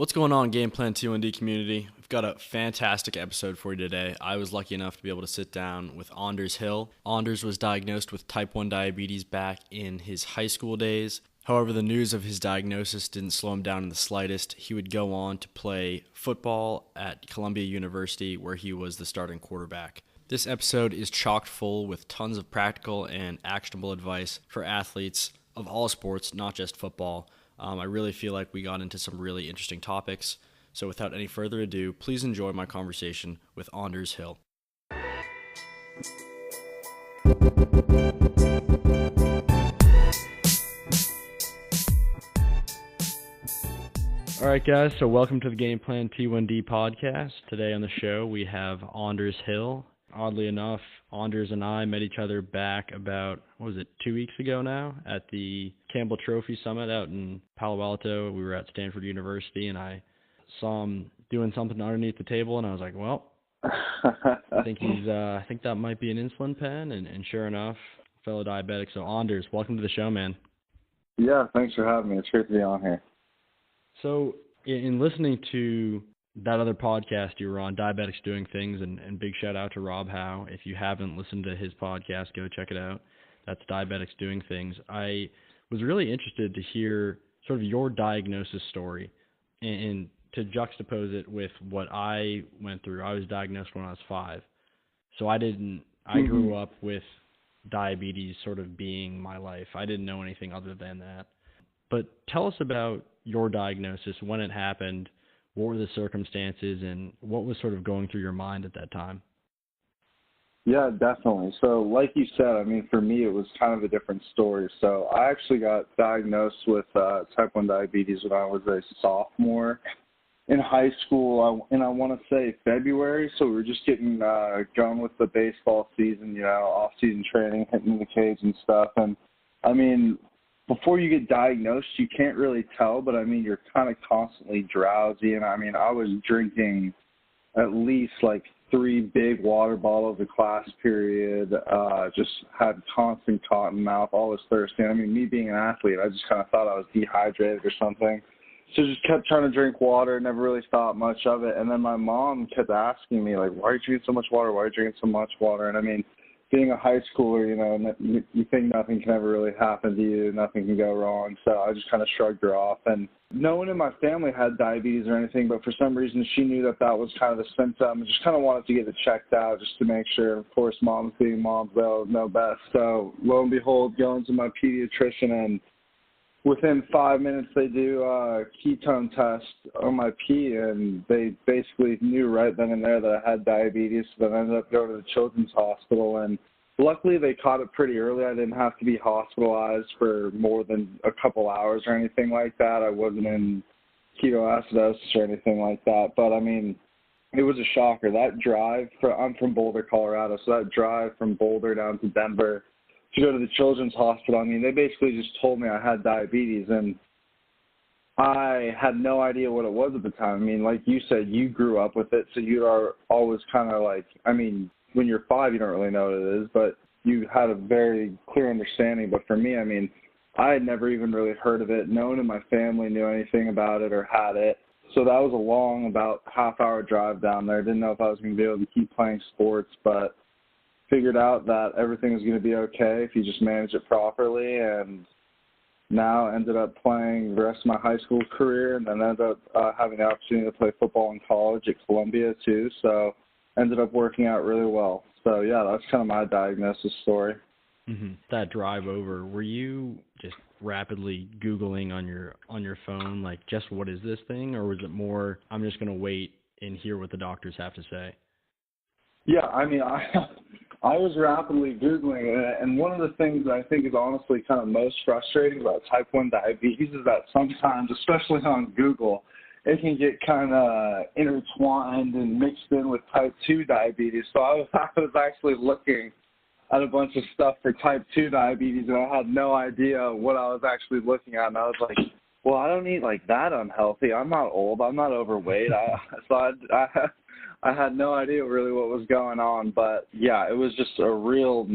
What's going on, Game Plan T1D community? We've got a fantastic episode for you today. I was lucky enough to be able to sit down with Anders Hill. Anders was diagnosed with type 1 diabetes back in his high school days. However, the news of his diagnosis didn't slow him down in the slightest. He would go on to play football at Columbia University, where he was the starting quarterback. This episode is chock full with tons of practical and actionable advice for athletes of all sports, not just football. I really feel like we got into some really interesting topics. So without any further ado, please enjoy my conversation with Anders Hill. All right, guys, so welcome to the Game Plan T1D Podcast. Today on the show, we have Anders Hill. Oddly enough, Anders and I met each other back about, 2 weeks ago now at the Campbell Trophy Summit out in Palo Alto. We were at Stanford University, and I saw him doing something underneath the table, and I was like, well, I think that might be an insulin pen, and sure enough, fellow diabetic. So, Anders, welcome to the show, man. Yeah, thanks for having me. It's great to be on here. So, in listening to that other podcast you were on, Diabetics Doing Things, and big shout out to Rob Howe. If you haven't listened to his podcast, go check it out. That's Diabetics Doing Things. I was really interested to hear sort of your diagnosis story and to juxtapose it with what I went through. I was diagnosed when I was 5. So I grew up with diabetes sort of being my life. I didn't know anything other than that. But tell us about your diagnosis, when it happened, what were the circumstances, and what was sort of going through your mind at that time? Yeah, definitely. So like you said, I mean, for me, it was kind of a different story. So I actually got diagnosed with type 1 diabetes when I was a sophomore in high school, and I want to say February. So we were just getting going with the baseball season, off-season training, hitting the cage and stuff. And, I mean, before you get diagnosed, you can't really tell, but I mean, you're kind of constantly drowsy. And I mean, I was drinking at least like 3 big water bottles a class period, just had constant cotton mouth, always thirsty. I mean, me being an athlete, I just kind of thought I was dehydrated or something. So just kept trying to drink water, never really thought much of it. And then my mom kept asking me, like, why are you drinking so much water? Why are you drinking so much water? And I mean, being a high schooler, you think nothing can ever really happen to you, nothing can go wrong. So I just kind of shrugged her off. And no one in my family had diabetes or anything, but for some reason she knew that was kind of the symptom and just kind of wanted to get it checked out just to make sure. Of course, moms being moms, they'll know best. So lo and behold, going to my pediatrician, and within 5 minutes they do a ketone test on my pee, and they basically knew right then and there that I had diabetes. So then I ended up going to the Children's Hospital, and luckily they caught it pretty early. I didn't have to be hospitalized for more than a couple hours or anything like that. I wasn't in ketoacidosis or anything like that. But, I mean, it was a shocker. That drive, I'm from Boulder, Colorado, so that drive from Boulder down to Denver to go to the Children's Hospital, I mean, they basically just told me I had diabetes, and I had no idea what it was at the time. I mean, like you said, you grew up with it, so you are always kind of like, I mean, when you're 5, you don't really know what it is, but you had a very clear understanding. But for me, I mean, I had never even really heard of it. No one in my family knew anything about it or had it. So that was a long, about half-hour drive down there. Didn't know if I was going to be able to keep playing sports, but figured out that everything was going to be okay if you just manage it properly, and now ended up playing the rest of my high school career, and then ended up having the opportunity to play football in college at Columbia too, so ended up working out really well. So yeah, that's kind of my diagnosis story. Mm-hmm. That drive over, were you just rapidly Googling on your phone, like, just what is this thing, or was it more, I'm just going to wait and hear what the doctors have to say? Yeah, I mean, I was rapidly Googling it, and one of the things that I think is honestly kind of most frustrating about type 1 diabetes is that sometimes, especially on Google, it can get kind of intertwined and mixed in with type 2 diabetes. So I was actually looking at a bunch of stuff for type 2 diabetes, and I had no idea what I was actually looking at, and I was like, well, I don't eat like that unhealthy. I'm not old. I'm not overweight. I had no idea really what was going on, but yeah, it was just a real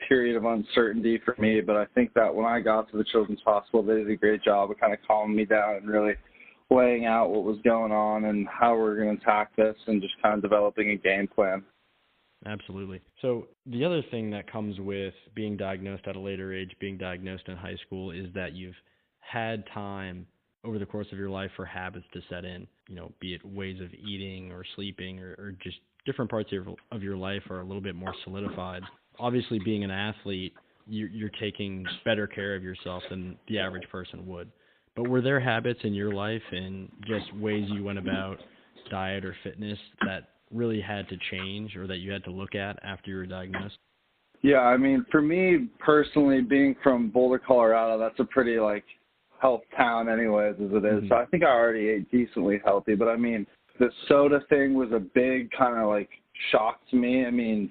period of uncertainty for me. But I think that when I got to the Children's Hospital, they did a great job of kind of calming me down and really laying out what was going on and how we're going to attack this and just kind of developing a game plan. Absolutely. So the other thing that comes with being diagnosed at a later age, being diagnosed in high school, is that you've had time over the course of your life for habits to set in, be it ways of eating or sleeping or just different parts of your life are a little bit more solidified. Obviously, being an athlete, you're taking better care of yourself than the average person would. But were there habits in your life and just ways you went about diet or fitness that really had to change or that you had to look at after you were diagnosed? Yeah, I mean, for me personally, being from Boulder, Colorado, that's a pretty health town anyways as it is. So I think I already ate decently healthy. But I mean, the soda thing was a big kind of shock to me. I mean,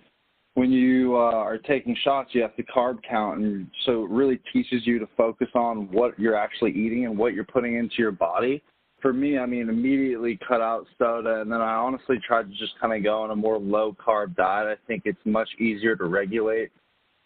when you are taking shots, you have to carb count, and so it really teaches you to focus on what you're actually eating and what you're putting into your body. For me, I mean, immediately cut out soda, and then I honestly tried to just kind of go on a more low-carb diet. I think it's much easier to regulate.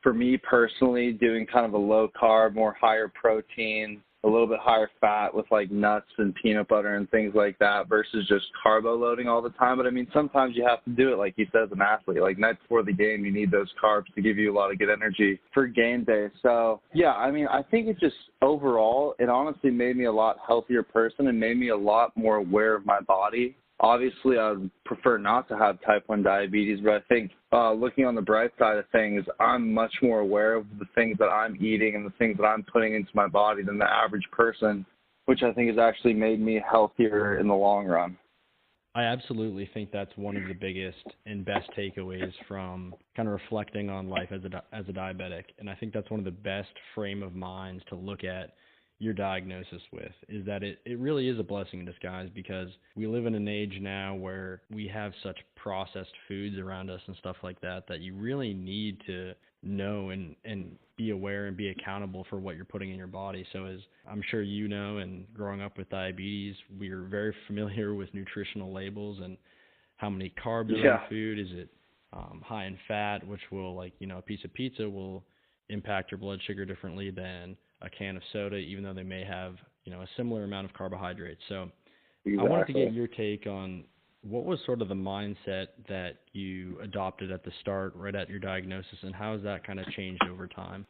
For me personally, doing kind of a low-carb, more higher protein, a little bit higher fat with nuts and peanut butter and things like that versus just carbo loading all the time. But I mean, sometimes you have to do it, like you said, as an athlete. Night before the game, you need those carbs to give you a lot of good energy for game day. So yeah, I mean, I think it just overall, it honestly made me a lot healthier person and made me a lot more aware of my body. Obviously, I would prefer not to have type 1 diabetes, but I think looking on the bright side of things, I'm much more aware of the things that I'm eating and the things that I'm putting into my body than the average person, which I think has actually made me healthier in the long run. I absolutely think that's one of the biggest and best takeaways from kind of reflecting on life as a diabetic. And I think that's one of the best frame of minds to look at your diagnosis with, is that it really is a blessing in disguise, because we live in an age now where we have such processed foods around us and stuff like that you really need to know and be aware and be accountable for what you're putting in your body. So as I'm sure you know, and growing up with diabetes, we're very familiar with nutritional labels and how many carbs are in food. Is it high in fat, which will, a piece of pizza will impact your blood sugar differently than a can of soda, even though they may have, a similar amount of carbohydrates. So exactly. I wanted to get your take on what was sort of the mindset that you adopted at the start, right at your diagnosis, and how has that kind of changed over time?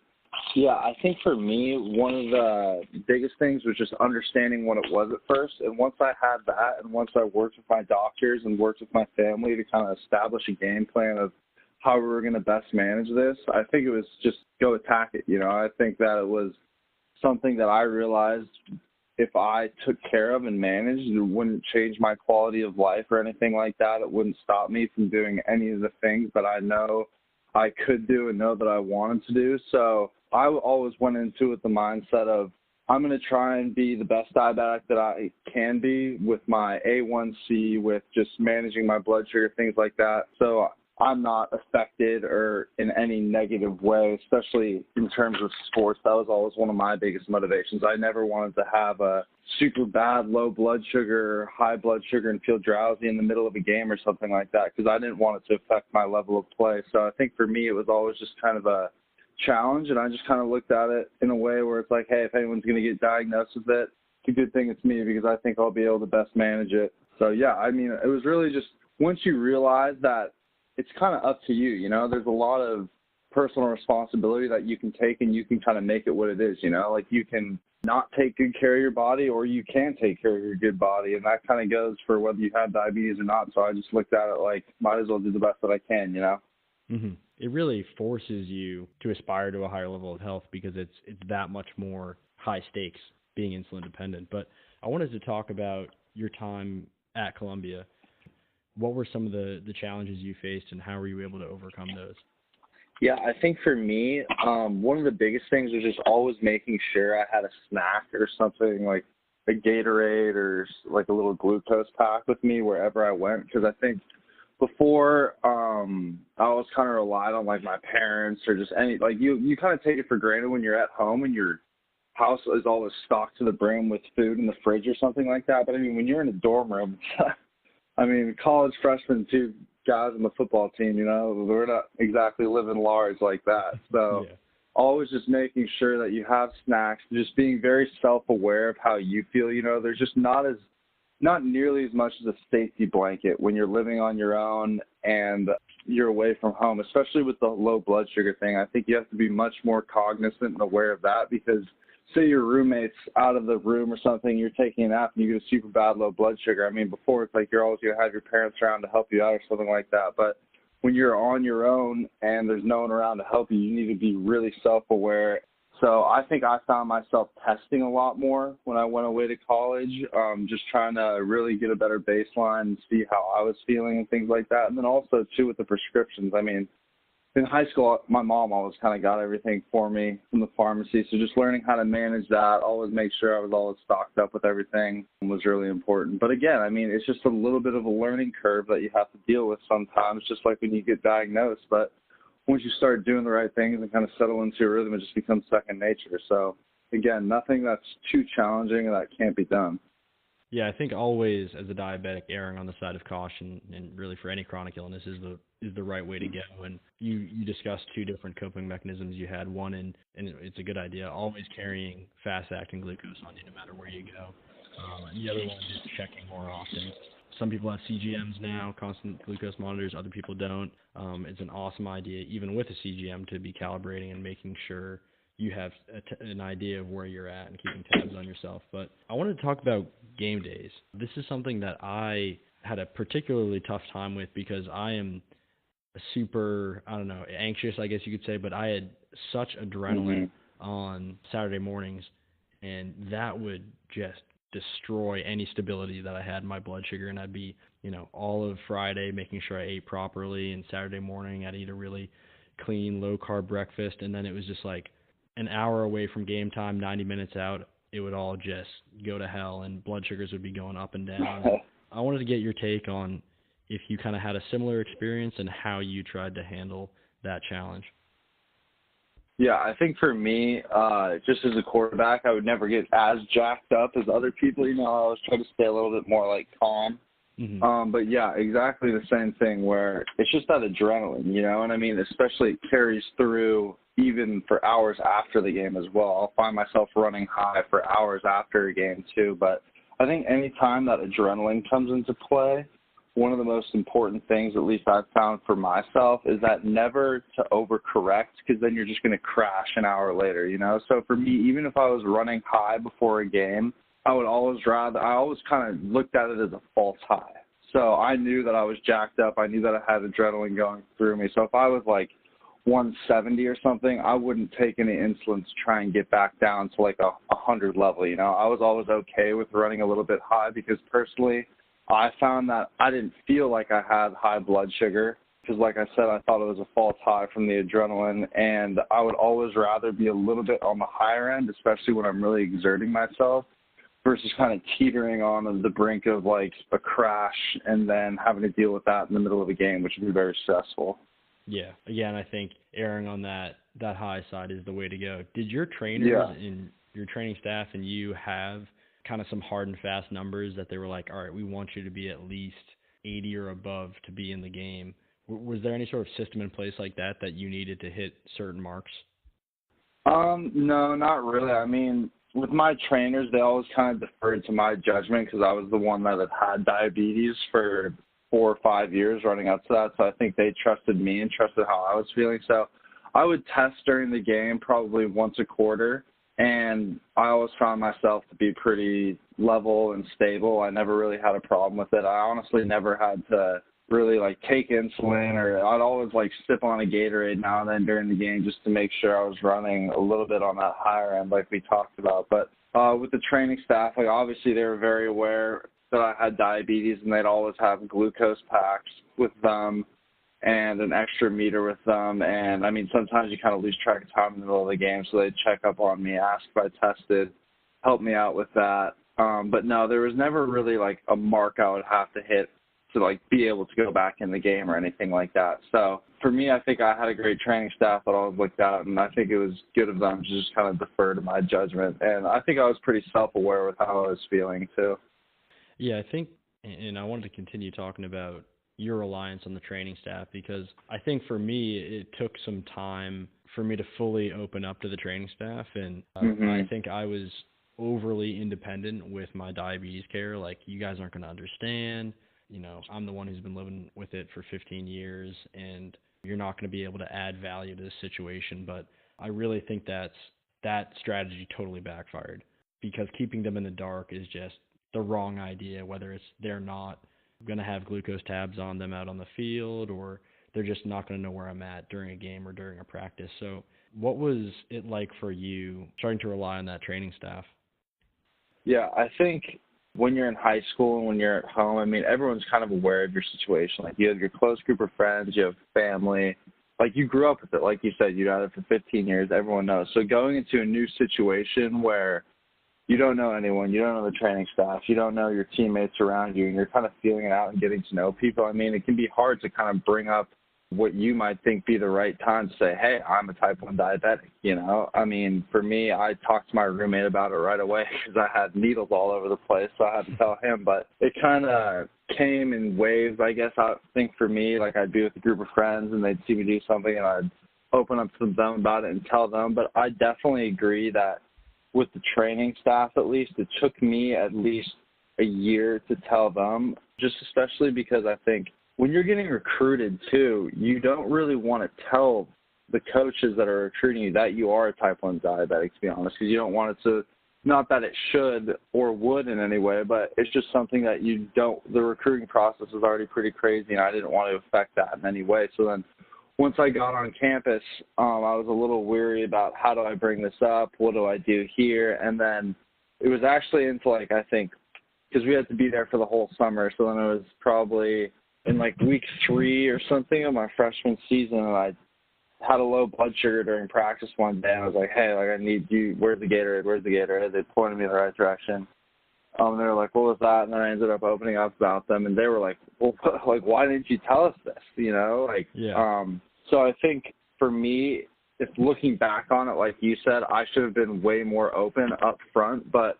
Yeah, I think for me, one of the biggest things was just understanding what it was at first. And once I had that, and once I worked with my doctors and worked with my family to kind of establish a game plan of how we were going to best manage this, I think it was just go attack it. I think that it was something that I realized if I took care of and managed, it wouldn't change my quality of life or anything like that. It wouldn't stop me from doing any of the things that I know I could do and know that I wanted to do. So I always went into it with the mindset of, I'm going to try and be the best diabetic that I can be with my A1C, with just managing my blood sugar, things like that. So I'm not affected or in any negative way, especially in terms of sports. That was always one of my biggest motivations. I never wanted to have a super bad low blood sugar, high blood sugar, and feel drowsy in the middle of a game or something like that, because I didn't want it to affect my level of play. So I think for me, it was always just kind of a challenge, and I just kind of looked at it in a way where it's like, hey, if anyone's going to get diagnosed with it, it's a good thing it's me, because I think I'll be able to best manage it. So yeah, I mean, it was really just once you realize that it's kind of up to you, there's a lot of personal responsibility that you can take, and you can kind of make it what it is, you can not take good care of your body, or you can take care of your good body. And that kind of goes for whether you have diabetes or not. So I just looked at it like, might as well do the best that I can, Mm-hmm. It really forces you to aspire to a higher level of health, because it's that much more high stakes being insulin dependent. But I wanted to talk about your time at Columbia. What were some of the challenges you faced, and how were you able to overcome those? Yeah, I think for me, one of the biggest things was just always making sure I had a snack or something like a Gatorade or like a little glucose pack with me wherever I went, because I think before I was kind of relied on like my parents or just any, like you kind of take it for granted when you're at home and your house is always stocked to the brim with food in the fridge or something like that. But I mean, when you're in a dorm room, I mean, college freshmen, 2 guys on the football team, we're not exactly living large like that. So yeah. Always just making sure that you have snacks, just being very self-aware of how you feel. There's just not as not nearly as much as a safety blanket when you're living on your own and you're away from home, especially with the low blood sugar thing. I think you have to be much more cognizant and aware of that because say your roommate's out of the room or something, you're taking a nap and you get a super bad low blood sugar. I mean, before it's like you're always going to have your parents around to help you out or something like that. But when you're on your own and there's no one around to help you, you need to be really self-aware. So I think I found myself testing a lot more when I went away to college, just trying to really get a better baseline and see how I was feeling and things like that. And then also, too, with the prescriptions. I mean, in high school, my mom always kind of got everything for me from the pharmacy. So just learning how to manage that, always make sure I was always stocked up with everything was really important. But again, I mean, it's just a little bit of a learning curve that you have to deal with sometimes, just like when you get diagnosed. But once you start doing the right things and kind of settle into your rhythm, it just becomes second nature. So again, nothing that's too challenging that can't be done. Yeah, I think always as a diabetic, erring on the side of caution, and really for any chronic illness, is the right way to go. And you discussed two different coping mechanisms you had. One, and it's a good idea, always carrying fast-acting glucose on you no matter where you go. And the other one is checking more often. Some people have CGMs now, constant glucose monitors. Other people don't. It's an awesome idea, even with a CGM, to be calibrating and making sure you have an idea of where you're at and keeping tabs on yourself. But I wanted to talk about game days. This is something that I had a particularly tough time with because I am super, I don't know, anxious, I guess you could say, but I had such adrenaline on Saturday mornings, and that would just destroy any stability that I had in my blood sugar. And I'd be, all of Friday making sure I ate properly, and Saturday morning I'd eat a really clean, low-carb breakfast, and then it was just like an hour away from game time, 90 minutes out, it would all just go to hell, and blood sugars would be going up and down. I wanted to get your take on if you kind of had a similar experience and how you tried to handle that challenge. Yeah, I think for me, just as a quarterback, I would never get as jacked up as other people. I always try to stay a little bit more calm. Mm-hmm. But yeah, exactly the same thing where it's just that adrenaline, and I mean, especially it carries through even for hours after the game as well. I'll find myself running high for hours after a game too. But I think any time that adrenaline comes into play, one of the most important things, at least I've found for myself, is that never to overcorrect, because then you're just going to crash an hour later, So for me, even if I was running high before a game, I always kind of looked at it as a false high. So I knew that I was jacked up. I knew that I had adrenaline going through me. So if I was 170 or something, I wouldn't take any insulin to try and get back down to 100 level. I was always okay with running a little bit high because personally, I found that I didn't feel like I had high blood sugar because, like I said, I thought it was a false high from the adrenaline, and I would always rather be a little bit on the higher end, especially when I'm really exerting myself, versus kind of teetering on the brink of a crash and then having to deal with that in the middle of a game, which would be very stressful. Yeah. Again, I think erring on that high side is the way to go. Did your trainers and your training staff and you have kind of some hard and fast numbers that they were like, all right, we want you to be at least 80 or above to be in the game? Was there any sort of system in place like that you needed to hit certain marks? No, not really. I mean, with my trainers, they always kind of deferred to my judgment because I was the one that had diabetes for 4 or 5 years running up to that. So I think they trusted me and trusted how I was feeling. So I would test during the game probably once a quarter, and I always found myself to be pretty level and stable. I never really had a problem with it. I honestly never had to really take insulin, or I'd always sip on a Gatorade now and then during the game just to make sure I was running a little bit on that higher end like we talked about. But with the training staff, obviously they were very aware that I had diabetes, and they'd always have glucose packs with them and an extra meter with them. And I mean, sometimes you kind of lose track of time in the middle of the game, so they'd check up on me, ask if I tested, help me out with that. But no, there was never really a mark I would have to hit to be able to go back in the game or anything like that. So for me, I think I had a great training staff that always looked out, and I think it was good of them to just kind of defer to my judgment. And I think I was pretty self-aware with how I was feeling too. Yeah, I think, and I wanted to continue talking about your reliance on the training staff, because I think for me, it took some time for me to fully open up to the training staff. And I think I was overly independent with my diabetes care. Like, you guys aren't going to understand. I'm the one who's been living with it for 15 years, and you're not going to be able to add value to this situation. But I really think that strategy totally backfired, because keeping them in the dark is just the wrong idea, whether it's they're not going to have glucose tabs on them out on the field, or they're just not going to know where I'm at during a game or during a practice. So what was it like for you starting to rely on that training staff? Yeah, I think when you're in high school and when you're at home, I mean, everyone's kind of aware of your situation. Like, you have your close group of friends, you have family. Like, you grew up with it. Like you said, you had it for 15 years. Everyone knows. So going into a new situation where you don't know anyone, you don't know the training staff, you don't know your teammates around you, and you're kind of feeling it out and getting to know people, I mean, it can be hard to kind of bring up what you might think be the right time to say, hey, I'm a type 1 diabetic, I mean, for me, I talked to my roommate about it right away because I had needles all over the place, so I had to tell him. But it kind of came in waves, I guess. I think for me, like, I'd be with a group of friends and they'd see me do something and I'd open up to them about it and tell them. But I definitely agree that with the training staff, at least, it took me at least a year to tell them, just especially because I think when you're getting recruited too, you don't really want to tell the coaches that are recruiting you that you are a type 1 diabetic, to be honest, because you don't want it to, not that it should or would in any way, but it's just something that the recruiting process is already pretty crazy, and I didn't want to affect that in any way. So then once I got on campus, I was a little weary about how do I bring this up, what do I do here, and then it was actually into, like, I think, because we had to be there for the whole summer, so then it was probably in like week 3 or something of my freshman season, and I had a low blood sugar during practice one day. And I was like, hey, like, I need you. Where's the Gatorade? They pointed me in the right direction. They were like, what was that? And then I ended up opening up about them, and they were like, well, like, why didn't you tell us this? Yeah. So I think for me, if looking back on it, like you said, I should have been way more open up front. But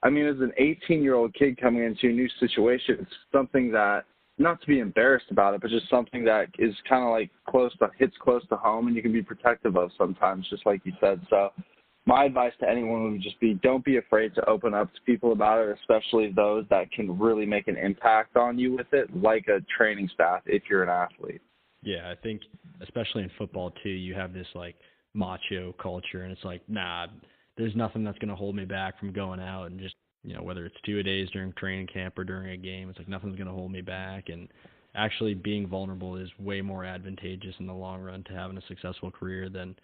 I mean, as an 18-year-old kid coming into a new situation, it's something that, not to be embarrassed about it, but just something that is kind of like hits close to home, and you can be protective of sometimes, just like you said. So my advice to anyone would just be, don't be afraid to open up to people about it, especially those that can really make an impact on you with it, like a training staff if you're an athlete. Yeah, I think especially in football too, you have this like macho culture, and it's like, nah, there's nothing that's going to hold me back from going out and just, whether it's 2-a-days during training camp or during a game, it's like nothing's going to hold me back. And actually being vulnerable is way more advantageous in the long run to having a successful career than,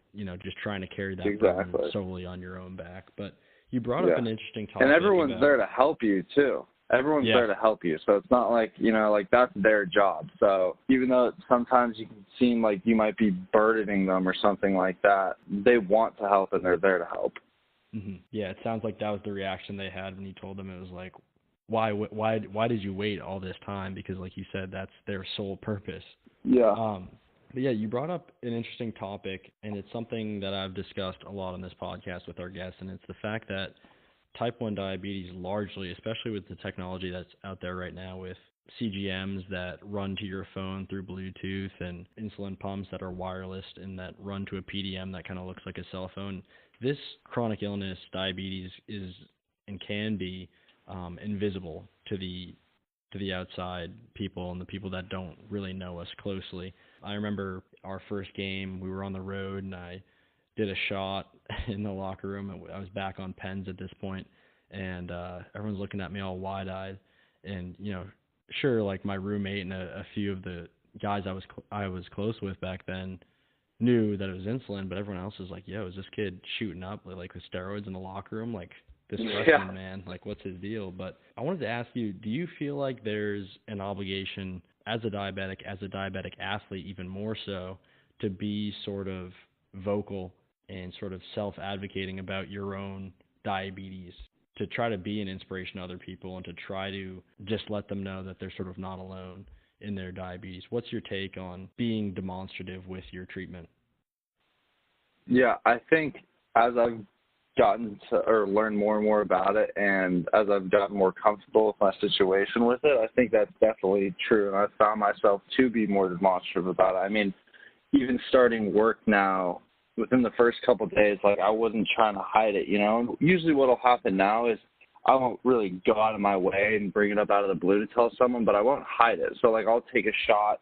just trying to carry that burden solely on your own back. But you brought up an interesting topic. And everyone's there to help you too. Everyone's there to help you. So it's not like, like that's their job. So even though sometimes you can seem like you might be burdening them or something like that, they want to help and they're there to help. Mm-hmm. Yeah, it sounds like that was the reaction they had when you told them. It was like, why did you wait all this time? Because like you said, that's their sole purpose. Yeah. But yeah, you brought up an interesting topic, and it's something that I've discussed a lot on this podcast with our guests, and it's the fact that type 1 diabetes largely, especially with the technology that's out there right now with CGMs that run to your phone through Bluetooth and insulin pumps that are wireless and that run to a PDM that kind of looks like a cell phone, this chronic illness, diabetes, is and can be invisible to the outside people and the people that don't really know us closely. I remember our first game, we were on the road, and I did a shot in the locker room. I was back on pens at this point, and everyone's looking at me all wide-eyed. And, sure, like my roommate and a few of the guys I was close with back then knew that it was insulin, but everyone else was like, yo, is this kid shooting up like with steroids in the locker room? Like, this freshman man, like, what's his deal? But I wanted to ask you, do you feel like there's an obligation as a diabetic athlete, even more so, to be sort of vocal and sort of self-advocating about your own diabetes, to try to be an inspiration to other people and to try to just let them know that they're sort of not alone in their diabetes? What's your take on being demonstrative with your treatment? Yeah, I think as I've gotten to or learned more and more about it, and as I've gotten more comfortable with my situation with it, I think that's definitely true. And I've found myself to be more demonstrative about it. I mean, even starting work now, within the first couple of days, like, I wasn't trying to hide it, you know. Usually what will happen now is I won't really go out of my way and bring it up out of the blue to tell someone, but I won't hide it. So, like, I'll take a shot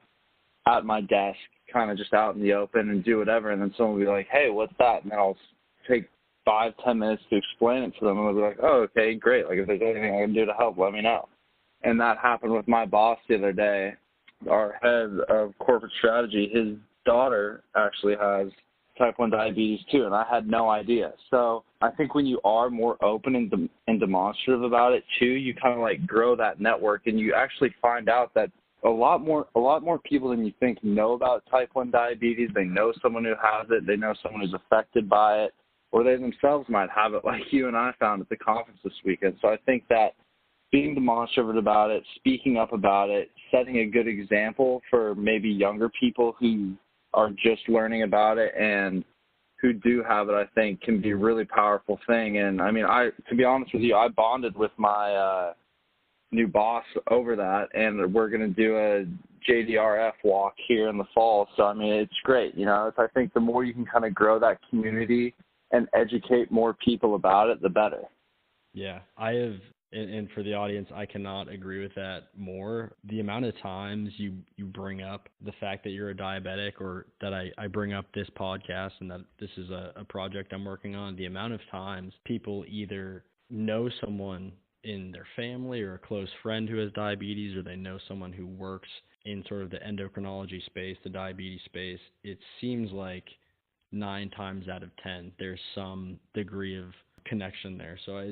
at my desk, kind of just out in the open and do whatever, and then someone will be like, hey, what's that? And then I'll take 5-10 minutes to explain it to them, and they'll be like, oh, okay, great. Like, if there's anything I can do to help, let me know. And that happened with my boss the other day. Our head of corporate strategy, his daughter actually has type 1 diabetes too, and I had no idea. So I think when you are more open and demonstrative about it too, you kind of like grow that network, and you actually find out that a lot more people than you think know about type 1 diabetes. They know someone who has it. They know someone who's affected by it, or they themselves might have it, like you and I found at the conference this weekend. So I think that being demonstrative about it, speaking up about it, setting a good example for maybe younger people who are just learning about it and who do have it, I think can be a really powerful thing. And I mean, to be honest with you, I bonded with my new boss over that, and we're going to do a JDRF walk here in the fall. So, I mean, it's great. You know, I think the more you can kind of grow that community and educate more people about it, the better. Yeah, I have, and for the audience, I cannot agree with that more. The amount of times you bring up the fact that you're a diabetic, or that I bring up this podcast and that this is a project I'm working on, the amount of times people either know someone in their family or a close friend who has diabetes, or they know someone who works in sort of the endocrinology space, the diabetes space, it seems like 9 times out of 10, there's some degree of connection there. So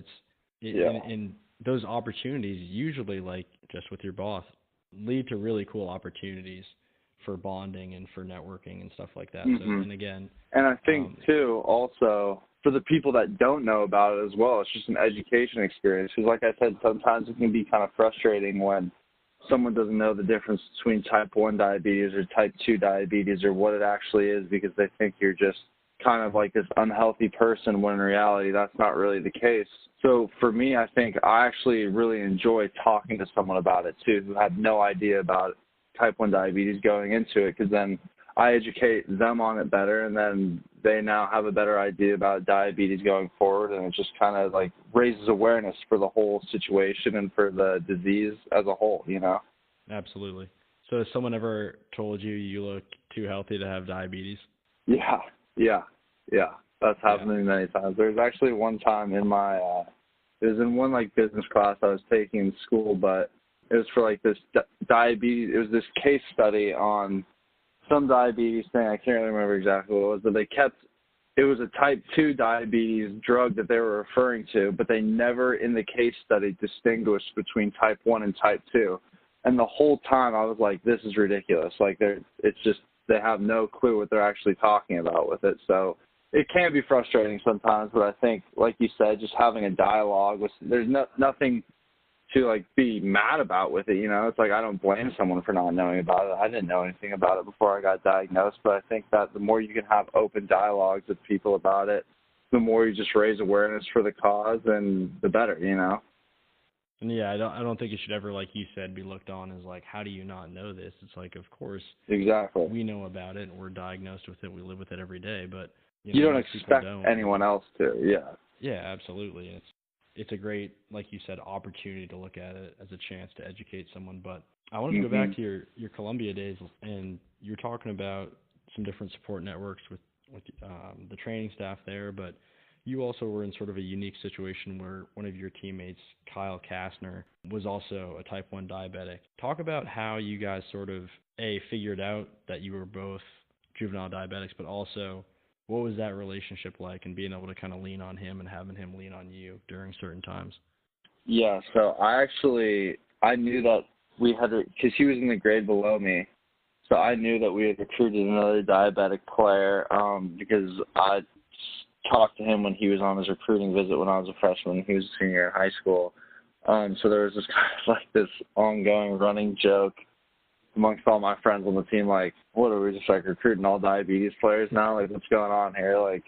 and those opportunities usually, like just with your boss, lead to really cool opportunities for bonding and for networking and stuff like that. Mm-hmm. So, and again, and I think too, also for the people that don't know about it as well, it's just an education experience. Because like I said, sometimes it can be kind of frustrating when someone doesn't know the difference between type 1 diabetes or type 2 diabetes, or what it actually is, because they think you're just kind of like this unhealthy person, when in reality that's not really the case. So for me, I think I actually really enjoy talking to someone about it too, who had no idea about type 1 diabetes going into it, because then I educate them on it better, and then they now have a better idea about diabetes going forward, and it just kind of like raises awareness for the whole situation and for the disease as a whole, you know? Absolutely. So has someone ever told you you look too healthy to have diabetes? Yeah. That's happened to me many times. There's actually one time in my, it was in one like business class I was taking in school, but it was for like this diabetes, it was this case study on some diabetes thing. I can't really remember exactly what it was, but it was a type 2 diabetes drug that they were referring to, but they never in the case study distinguished between type 1 and type 2. And the whole time I was like, this is ridiculous. Like they have no clue what they're actually talking about with it. So it can be frustrating sometimes, but I think, like you said, just having a dialogue there's nothing to like be mad about with it, you know. It's like I don't blame someone for not knowing about it. I didn't know anything about it before I got diagnosed, but I think that the more you can have open dialogues with people about it, the more you just raise awareness for the cause, and the better, you know. And yeah, I don't think it should ever, like you said, be looked on as like, how do you not know this? It's like, of course, exactly, we know about it and we're diagnosed with it. We live with it every day, but you don't expect anyone else to. Yeah, absolutely. And it's a great, like you said, opportunity to look at it as a chance to educate someone. But I wanted to go back to your Columbia days, and you're talking about some different support networks with the training staff there, but you also were in sort of a unique situation where one of your teammates, Kyle Kastner, was also a type 1 diabetic. Talk about how you guys sort of, figured out that you were both juvenile diabetics, but also what was that relationship like, and being able to kind of lean on him and having him lean on you during certain times? Yeah, so I knew that we had to, because he was in the grade below me, so I knew that we had recruited another diabetic player because I talked to him when he was on his recruiting visit when I was a freshman. He was a senior in high school. So there was this kind of like this ongoing running joke amongst all my friends on the team, like, what are we just like recruiting all diabetes players now? Like, what's going on here? Like,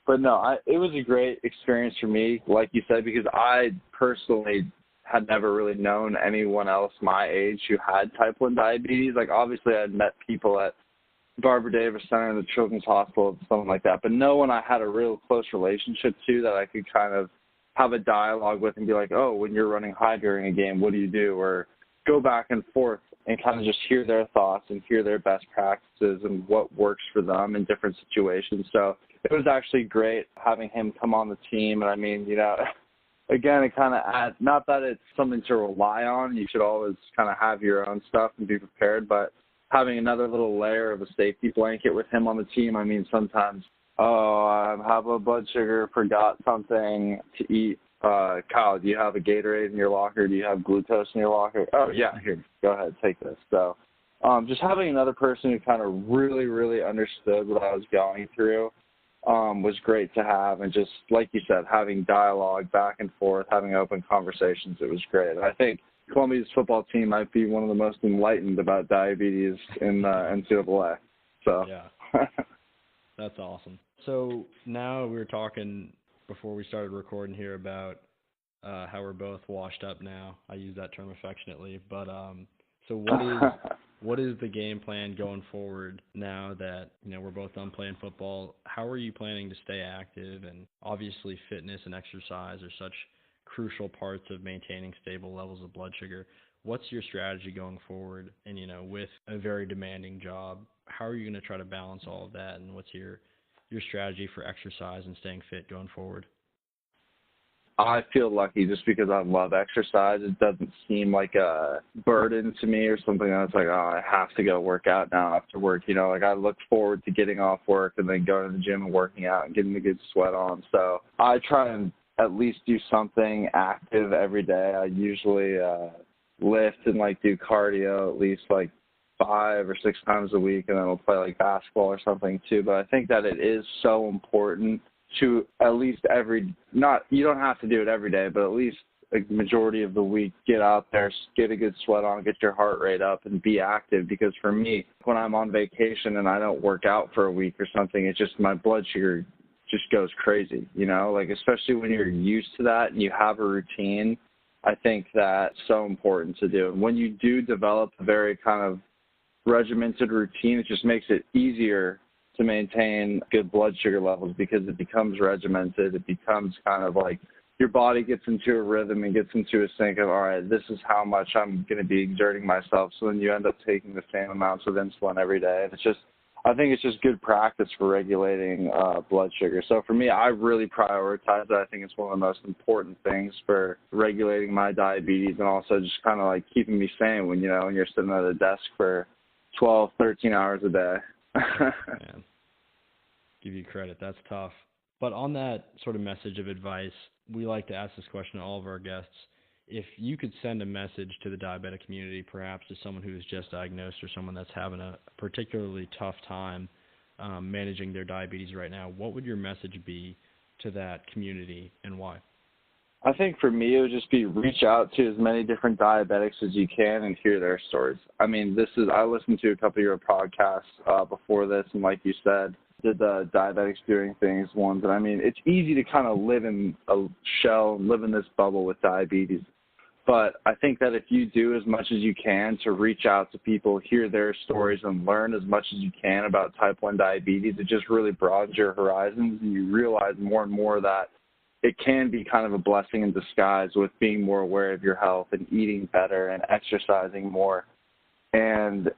but no, it was a great experience for me, like you said, because I personally had never really known anyone else my age who had type 1 diabetes. Like, obviously I had met people at Barbara Davis Center, the Children's Hospital, something like that. But no one I had a real close relationship to that I could kind of have a dialogue with and be like, oh, when you're running high during a game, what do you do? Or go back and forth and kind of just hear their thoughts and hear their best practices and what works for them in different situations. So it was actually great having him come on the team. And I mean, you know, again, it kind of adds, not that it's something to rely on. You should always kind of have your own stuff and be prepared, but having another little layer of a safety blanket with him on the team, I mean, sometimes, I have a blood sugar, forgot something to eat. Kyle, do you have a Gatorade in your locker? Do you have glucose in your locker? Oh, yeah, here, go ahead, take this. So just having another person who kind of really, really understood what I was going through was great to have. And just, like you said, having dialogue back and forth, having open conversations, it was great. And I think Columbia's football team might be one of the most enlightened about diabetes in NCAA. So yeah, that's awesome. So now we were talking before we started recording here about how we're both washed up now. I use that term affectionately, but so what is the game plan going forward now that, you know, we're both done playing football? How are you planning to stay active? And obviously fitness and exercise are such crucial parts of maintaining stable levels of blood sugar. What's your strategy going forward? And, you know, with a very demanding job, how are you going to try to balance all of that? And what's your strategy for exercise and staying fit going forward? I feel lucky just because I love exercise. It doesn't seem like a burden to me or something that's like, oh, I have to go work out now after work. You know, like I look forward to getting off work and then going to the gym and working out and getting a good sweat on. So I try and at least do something active every day. I usually lift and like do cardio at least like 5 or 6 times a week, and then I'll play like basketball or something too. But I think that it is so important to at least you don't have to do it every day, but at least a majority of the week, get out there, get a good sweat on, get your heart rate up and be active. Because for me, when I'm on vacation and I don't work out for a week or something, it's just my blood sugar just goes crazy, you know, like especially when you're used to that and you have a routine. I think that's so important to do. And when you do develop a very kind of regimented routine, it just makes it easier to maintain good blood sugar levels because it becomes regimented. It becomes kind of like your body gets into a rhythm and gets into a sync of, all right, this is how much I'm going to be exerting myself. So then you end up taking the same amounts of insulin every day. And I think it's just good practice for regulating blood sugar. So for me, I really prioritize it. I think it's one of the most important things for regulating my diabetes and also just kind of like keeping me sane when you're sitting at a desk for 12, 13 hours a day. Man, give you credit. That's tough. But on that sort of message of advice, we like to ask this question to all of our guests. If you could send a message to the diabetic community, perhaps to someone who is just diagnosed or someone that's having a particularly tough time managing their diabetes right now, what would your message be to that community and why? I think for me, it would just be reach out to as many different diabetics as you can and hear their stories. I mean, I listened to a couple of your podcasts before this, and like you said, did the Diabetics Doing Things ones. And I mean, it's easy to kind of live in a shell, live in this bubble with diabetes. But I think that if you do as much as you can to reach out to people, hear their stories, and learn as much as you can about type 1 diabetes, it just really broadens your horizons, and you realize more and more that it can be kind of a blessing in disguise with being more aware of your health and eating better and exercising more. And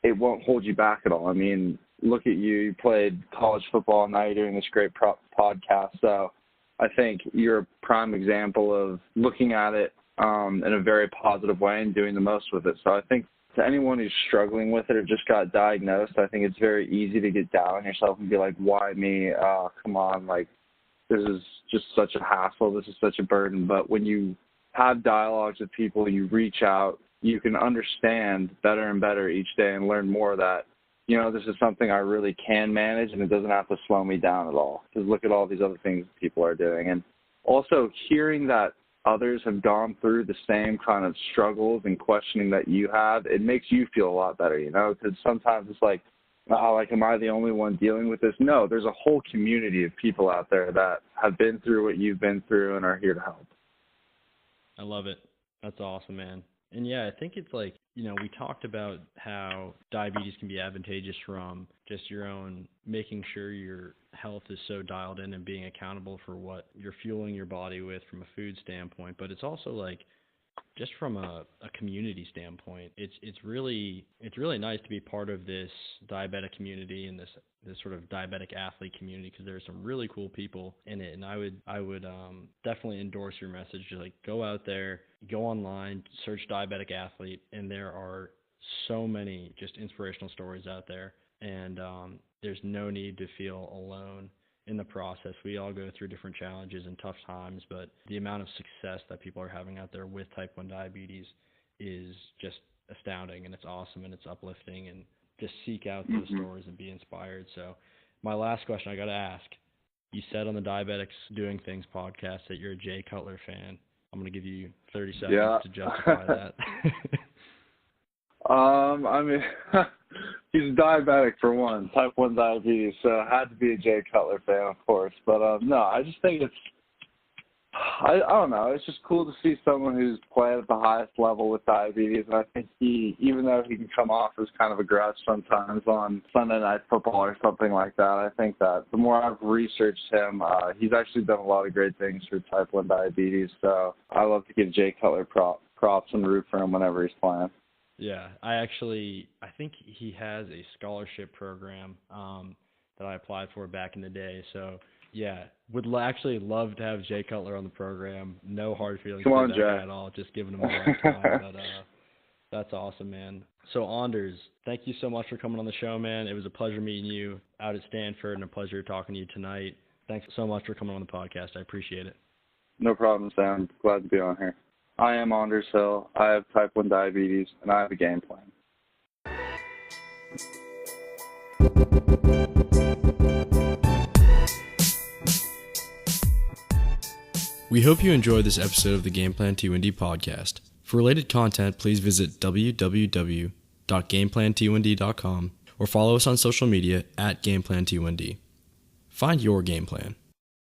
it won't hold you back at all. I mean, look at you. You played college football, and now you're doing this great podcast. So I think you're a prime example of looking at it in a very positive way and doing the most with it. So I think to anyone who's struggling with it or just got diagnosed, I think it's very easy to get down on yourself and be like, why me? Come on, like, this is just such a hassle. This is such a burden. But when you have dialogues with people, you reach out, you can understand better and better each day and learn more that, this is something I really can manage, and it doesn't have to slow me down at all. Because look at all these other things people are doing. And also hearing that others have gone through the same kind of struggles and questioning that you have, it makes you feel a lot better, because sometimes it's like, am I the only one dealing with this? No, there's a whole community of people out there that have been through what you've been through and are here to help. I love it. That's awesome, man. And yeah, I think it's like, we talked about how diabetes can be advantageous from just your own making sure your health is so dialed in and being accountable for what you're fueling your body with from a food standpoint. But it's also like, just from a community standpoint, it's really nice to be part of this diabetic community and this sort of diabetic athlete community, because there's some really cool people in it. And I would definitely endorse your message. Just like, go out there, go online, search diabetic athlete, and there are so many just inspirational stories out there. And there's no need to feel alone in the process. We all go through different challenges and tough times, but the amount of success that people are having out there with type 1 diabetes is just astounding, and it's awesome, and it's uplifting, and just seek out those stories and be inspired. So my last question I got to ask, you said on the Diabetics Doing Things podcast that you're a Jay Cutler fan. I'm going to give you 30 seconds to justify that. I mean, he's diabetic for one, type 1 diabetes, so had to be a Jay Cutler fan, of course. But no, I just think I don't know, it's just cool to see someone who's played at the highest level with diabetes. And I think even though he can come off as kind of a grouch sometimes on Sunday Night Football or something like that, I think that the more I've researched him, he's actually done a lot of great things for type 1 diabetes. So I love to give Jay Cutler props and root for him whenever he's playing. Yeah, I think he has a scholarship program that I applied for back in the day. So, yeah, would actually love to have Jay Cutler on the program. No hard feelings Come on, that Jay. guy at all, just giving him a hard time. But that's awesome, man. So, Anders, thank you so much for coming on the show, man. It was a pleasure meeting you out at Stanford and a pleasure talking to you tonight. Thanks so much for coming on the podcast. I appreciate it. No problem, Sam. Glad to be on here. I am Anders Hill. I have type 1 diabetes, and I have a game plan. We hope you enjoyed this episode of the Game Plan T1D podcast. For related content, please visit www.gameplant1d.com or follow us on social media at Game Plan T1D. Find your game plan.